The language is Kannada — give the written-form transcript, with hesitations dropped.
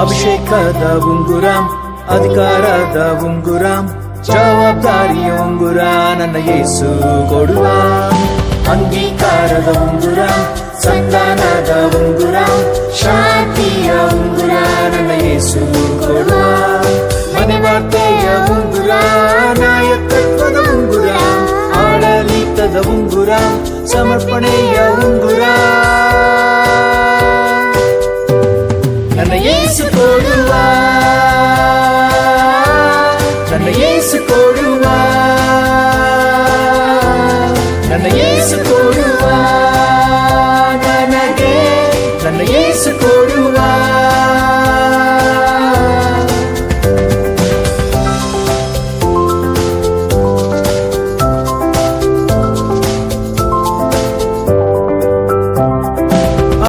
ಅಭಿಷೇಕದ ಉಂಗುರ, ಅಧಿಕಾರದ ಉಂಗುರ, ಜವಾಬ್ದಾರಿಯ ಉಂಗುರ ನನ್ನ ಯೇಸು ಕೊಡುವ. ಅಂಗೀಕಾರದ ಉಂಗುರ, ಸಂಧಾನದ ಉಂಗುರ, ಶಾಂತಿಯ ಉಂಗುರ ನನ್ನ ಯೇಸು ಕೊಡುವ. ಮನೆ ವಾರ್ತೆಯ ಉಂಗುರ, ನಾಯಕತ್ವದ ಉಂಗುರ, ಆಡಳಿತದ ಉಂಗುರ, ಸಮರ್ಪಣೆಯ ಉಂಗುರ